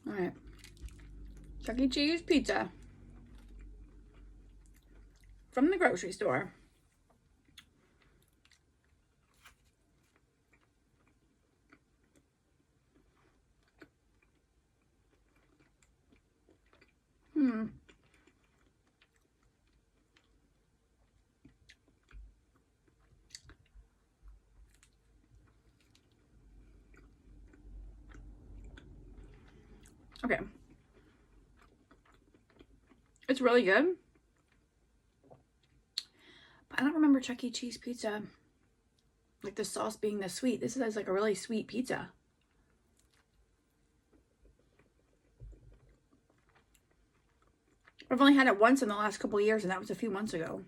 All right. Chuck E. Cheese pizza from the grocery store. Okay. It's really good. But I don't remember Chuck E. Cheese pizza, like the sauce being this sweet. This is like a really sweet pizza. I've only had it once in the last couple of years, and that was a few months ago.